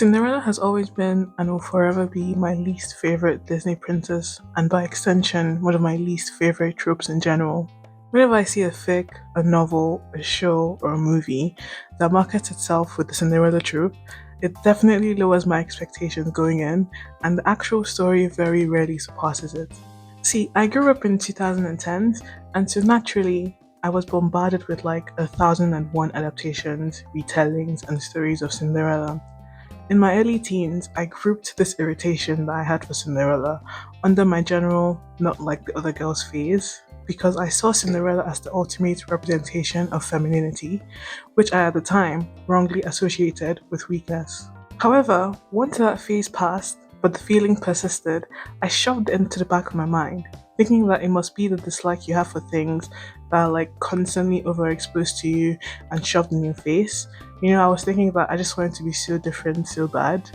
Cinderella has always been and will forever be my least favorite Disney princess, and by extension, one of my least favorite tropes in general. Whenever I see a fic, a novel, a show, or a movie that markets itself with the Cinderella trope, it definitely lowers my expectations going in, and the actual story very rarely surpasses it. See, I grew up in 2010s, and so naturally, I was bombarded with like 1001 adaptations, retellings, and stories of Cinderella. In my early teens, I grouped this irritation that I had for Cinderella under my general not like the other girls phase because I saw Cinderella as the ultimate representation of femininity, which I at the time wrongly associated with weakness. However, once that phase passed, but the feeling persisted, I shoved it into the back of my mind, thinking that it must be the dislike you have for things that are like constantly overexposed to you and shoved in your face. I was thinking that I just wanted to be so different so bad.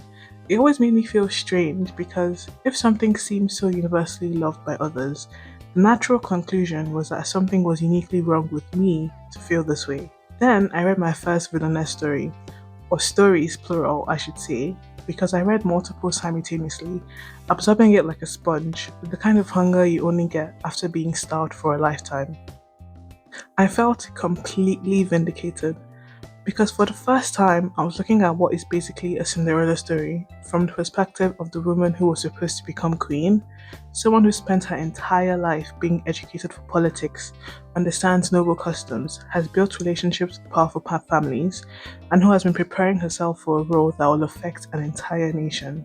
It always made me feel strange because if something seems so universally loved by others, the natural conclusion was that something was uniquely wrong with me to feel this way. Then I read my first Villainess story, or stories plural, I should say, because I read multiple simultaneously, absorbing it like a sponge, with the kind of hunger you only get after being starved for a lifetime. I felt completely vindicated because for the first time I was looking at what is basically a Cinderella story from the perspective of the woman who was supposed to become queen, someone who spent her entire life being educated for politics, understands noble customs, has built relationships with powerful families, and who has been preparing herself for a role that will affect an entire nation.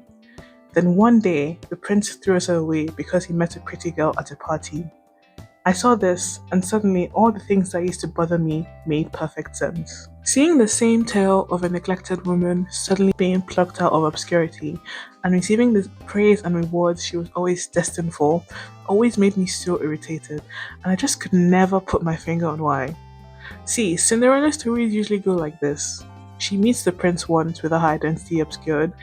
Then one day, the prince throws her away because he met a pretty girl at a party. I saw this, and suddenly all the things that used to bother me made perfect sense. Seeing the same tale of a neglected woman suddenly being plucked out of obscurity and receiving the praise and rewards she was always destined for always made me so irritated, and I just could never put my finger on why. See, Cinderella stories usually go like this. She meets the prince once with her identity obscured,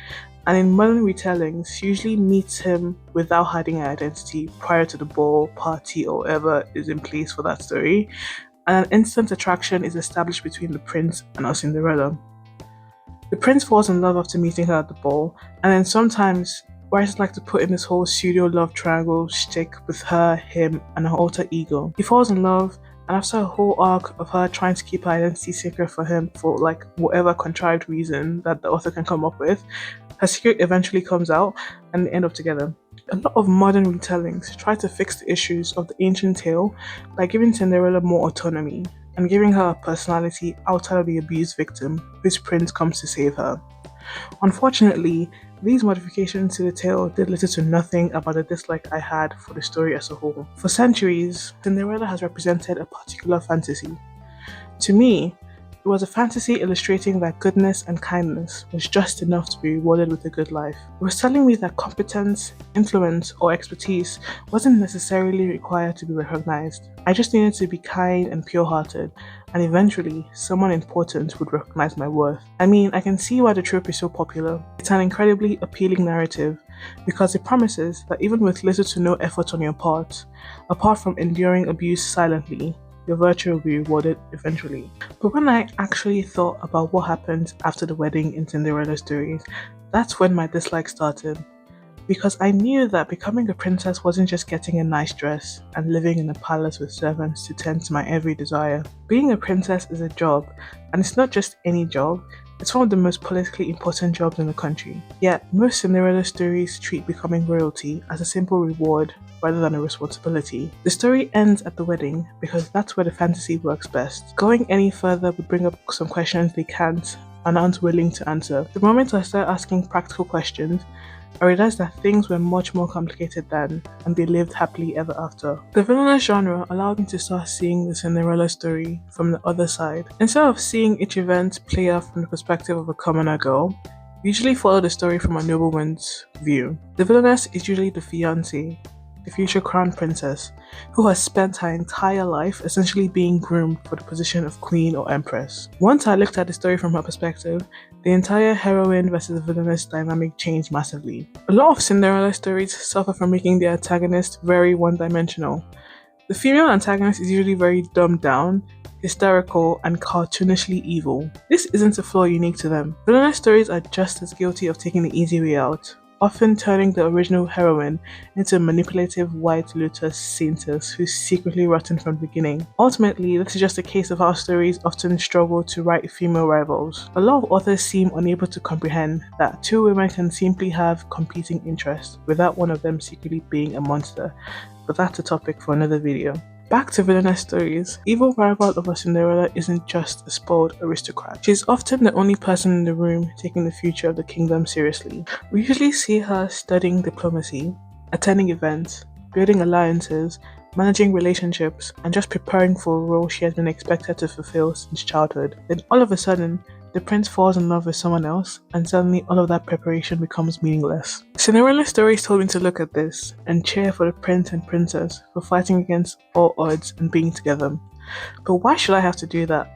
and in modern retellings, she usually meets him without hiding her identity prior to the ball, party, or whatever is in place for that story, and an instant attraction is established between the prince and our Cinderella. The prince falls in love after meeting her at the ball, and then sometimes writers like to put in this whole pseudo love triangle shtick with her, him, and her alter ego. He falls in love, and after a whole arc of her trying to keep her identity secret for him for like whatever contrived reason that the author can come up with, her secret eventually comes out and they end up together. A lot of modern retellings try to fix the issues of the ancient tale by giving Cinderella more autonomy and giving her a personality outside of the abused victim whose prince comes to save her. Unfortunately, these modifications to the tale did little to nothing about the dislike I had for the story as a whole. For centuries, Cinderella has represented a particular fantasy. To me, it was a fantasy illustrating that goodness and kindness was just enough to be rewarded with a good life. It was telling me that competence, influence, or expertise wasn't necessarily required to be recognized. I just needed to be kind and pure hearted, and eventually, someone important would recognize my worth. I mean, I can see why the trope is so popular. It's an incredibly appealing narrative because it promises that even with little to no effort on your part, apart from enduring abuse silently, your virtue will be rewarded eventually. But when I actually thought about what happened after the wedding in Cinderella stories, that's when my dislike started. Because I knew that becoming a princess wasn't just getting a nice dress and living in a palace with servants to tend to my every desire. Being a princess is a job, and it's not just any job, it's one of the most politically important jobs in the country. Yet, most Cinderella stories treat becoming royalty as a simple reward rather than a responsibility. The story ends at the wedding because that's where the fantasy works best. Going any further would bring up some questions they can't and aren't willing to answer. The moment I started asking practical questions, I realized that things were much more complicated then, and they lived happily ever after. The villainous genre allowed me to start seeing the Cinderella story from the other side. Instead of seeing each event play out from the perspective of a commoner girl, we usually follow the story from a nobleman's view. The villainess is usually the fiancée, the future crown princess, who has spent her entire life essentially being groomed for the position of queen or empress. Once I looked at the story from her perspective, the entire heroine versus villainous dynamic changed massively. A lot of Cinderella stories suffer from making the antagonist very one-dimensional. The female antagonist is usually very dumbed down, hysterical, and cartoonishly evil. This isn't a flaw unique to them. Villainous stories are just as guilty of taking the easy way out, often turning the original heroine into a manipulative white lotus saintess who's secretly rotten from the beginning. Ultimately, this is just a case of how stories often struggle to write female rivals. A lot of authors seem unable to comprehend that two women can simply have competing interests without one of them secretly being a monster, but that's a topic for another video. Back to villainous stories. Evil rival of a Cinderella isn't just a spoiled aristocrat. She's often the only person in the room taking the future of the kingdom seriously. We usually see her studying diplomacy, attending events, building alliances, managing relationships, and just preparing for a role she has been expected to fulfill since childhood. Then all of a sudden, the prince falls in love with someone else, and suddenly all of that preparation becomes meaningless. Cinderella's stories told me to look at this and cheer for the prince and princess for fighting against all odds and being together. But why should I have to do that?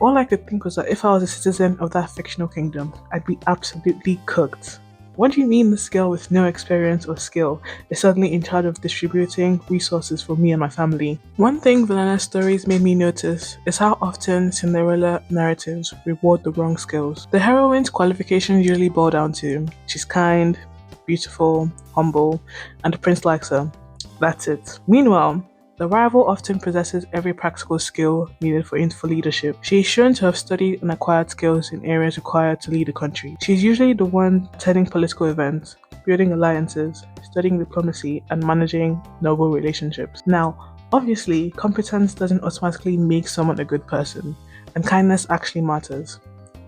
All I could think was that if I was a citizen of that fictional kingdom, I'd be absolutely cooked. What do you mean this girl with no experience or skill is suddenly in charge of distributing resources for me and my family? One thing villainous stories made me notice is how often Cinderella narratives reward the wrong skills. The heroine's qualifications usually boil down to she's kind, beautiful, humble, and the prince likes her. That's it. Meanwhile, the rival often possesses every practical skill needed for leadership. She is shown to have studied and acquired skills in areas required to lead a country. She is usually the one attending political events, building alliances, studying diplomacy, and managing noble relationships. Now, obviously, competence doesn't automatically make someone a good person, and kindness actually matters.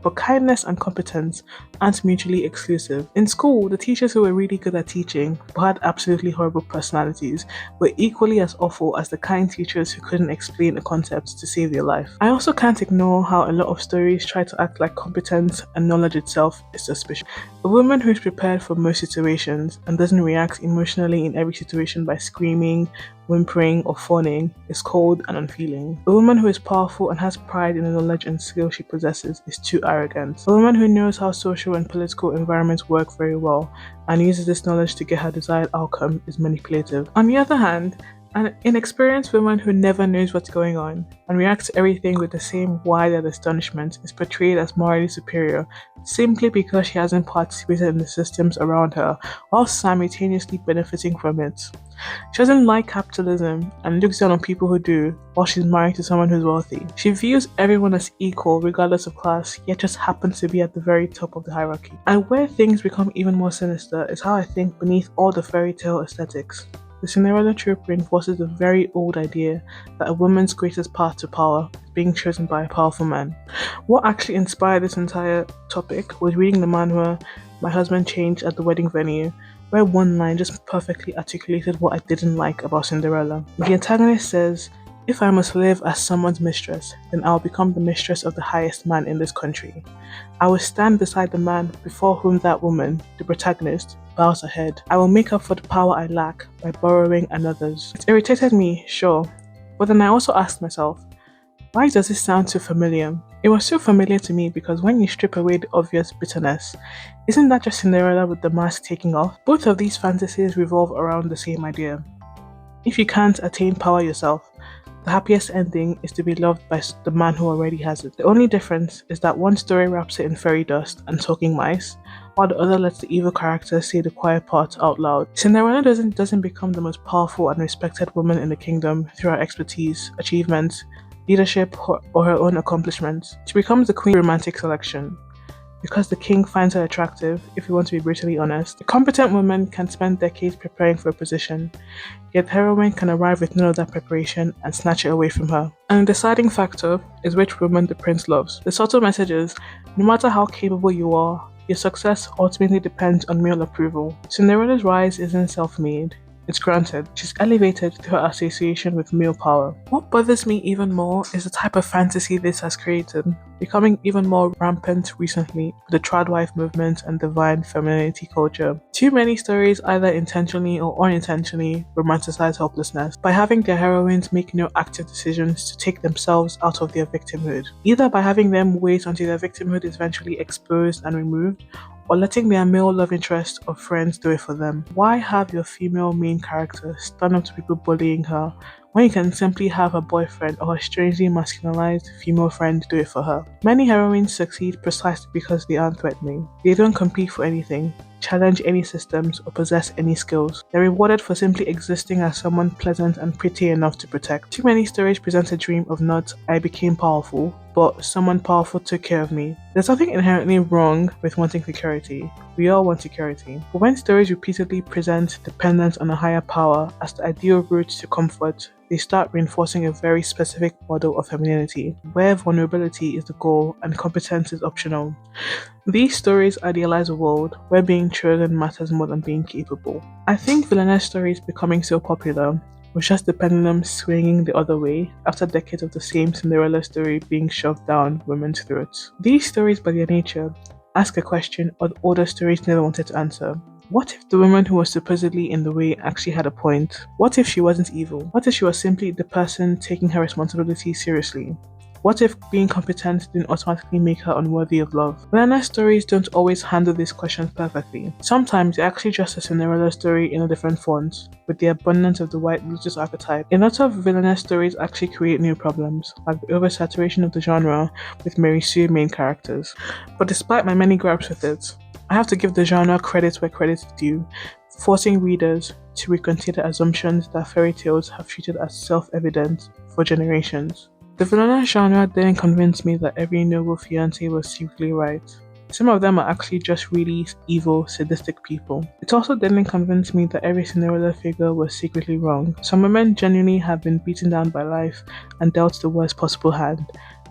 But kindness and competence aren't mutually exclusive. In school, the teachers who were really good at teaching but had absolutely horrible personalities were equally as awful as the kind teachers who couldn't explain a concept to save their life. I also can't ignore how a lot of stories try to act like competence and knowledge itself is suspicious. A woman who is prepared for most situations and doesn't react emotionally in every situation by screaming, whimpering, or fawning is cold and unfeeling. A woman who is powerful and has pride in the knowledge and skill she possesses is too arrogant. A woman who knows how social and political environments work very well and uses this knowledge to get her desired outcome is manipulative. On the other hand, an inexperienced woman who never knows what's going on and reacts to everything with the same wide-eyed astonishment is portrayed as morally superior simply because she hasn't participated in the systems around her while simultaneously benefiting from it. She doesn't like capitalism and looks down on people who do while she's married to someone who's wealthy. She views everyone as equal regardless of class, yet just happens to be at the very top of the hierarchy. And where things become even more sinister is how I think beneath all the fairy tale aesthetics, the Cinderella trope reinforces the very old idea that a woman's greatest path to power is being chosen by a powerful man. What actually inspired this entire topic was reading the manhwa My Husband Changed at the Wedding Venue, where one line just perfectly articulated what I didn't like about Cinderella. The antagonist says, "If I must live as someone's mistress, then I will become the mistress of the highest man in this country. I will stand beside the man before whom that woman, the protagonist, bows her head. I will make up for the power I lack by borrowing another's." It irritated me, sure, but then I also asked myself, why does this sound so familiar? It was so familiar to me because when you strip away the obvious bitterness, isn't that just Cinderella with the mask taking off? Both of these fantasies revolve around the same idea. If you can't attain power yourself, the happiest ending is to be loved by the man who already has it. The only difference is that one story wraps it in fairy dust and talking mice, while the other lets the evil character say the quiet parts out loud. Cinderella doesn't become the most powerful and respected woman in the kingdom through her expertise, achievements, leadership, or her own accomplishments. She becomes the queen romantic selection because the king finds her attractive, if you want to be brutally honest. A competent woman can spend decades preparing for a position, yet the heroine can arrive with none of that preparation and snatch it away from her. And the deciding factor is which woman the prince loves. The subtle message is, no matter how capable you are, your success ultimately depends on male approval. Cinderella's rise isn't self-made. It's granted. She's elevated through her association with male power. What bothers me even more is the type of fantasy this has created, becoming even more rampant recently with the tradwife movement and divine femininity culture. Too many stories either intentionally or unintentionally romanticize helplessness by having their heroines make no active decisions to take themselves out of their victimhood, either by having them wait until their victimhood is eventually exposed and removed, or letting their male love interest or friends do it for them. Why have your female main character stand up to people bullying her when you can simply have a boyfriend or a strangely masculinized female friend do it for her? Many heroines succeed precisely because they aren't threatening. They don't compete for anything, challenge any systems, or possess any skills. They're rewarded for simply existing as someone pleasant and pretty enough to protect. Too many stories present a dream of not I became powerful, but someone powerful took care of me. There's nothing inherently wrong with wanting security. We all want security. But when stories repeatedly present dependence on a higher power as the ideal route to comfort, they start reinforcing a very specific model of femininity, where vulnerability is the goal and competence is optional. These stories idealize a world where being chosen matters more than being capable. I think villainess stories becoming so popular was just the pendulum swinging the other way after decades of the same Cinderella story being shoved down women's throats. These stories, by their nature, ask a question or the older stories never wanted to answer. What if the woman who was supposedly in the way actually had a point? What if she wasn't evil? What if she was simply the person taking her responsibility seriously? What if being competent didn't automatically make her unworthy of love? Villainess stories don't always handle these questions perfectly. Sometimes they're actually just a Cinderella story in a different font, with the abundance of the white lotus archetype. A lot of villainess stories actually create new problems, like the oversaturation of the genre with Mary Sue main characters. But despite my many gripes with it, I have to give the genre credit where credit is due, forcing readers to reconsider assumptions that fairy tales have treated as self-evident for generations. The villainous genre didn't convince me that every noble fiancé was secretly right. Some of them are actually just really evil, sadistic people. It also didn't convince me that every Cinderella figure was secretly wrong. Some women genuinely have been beaten down by life and dealt the worst possible hand,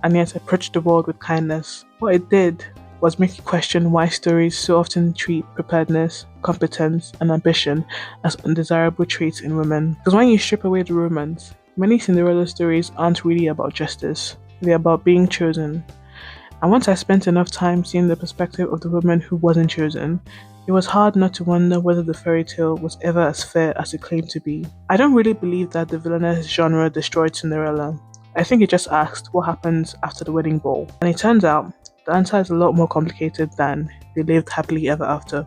and yet approached the world with kindness. What it did was make you question why stories so often treat preparedness, competence, and ambition as undesirable traits in women. Because when you strip away the romance, many Cinderella stories aren't really about justice, they're about being chosen. And once I spent enough time seeing the perspective of the woman who wasn't chosen, it was hard not to wonder whether the fairy tale was ever as fair as it claimed to be. I don't really believe that the villainous genre destroyed Cinderella. I think it just asked what happens after the wedding ball. And it turns out, the answer is a lot more complicated than they lived happily ever after.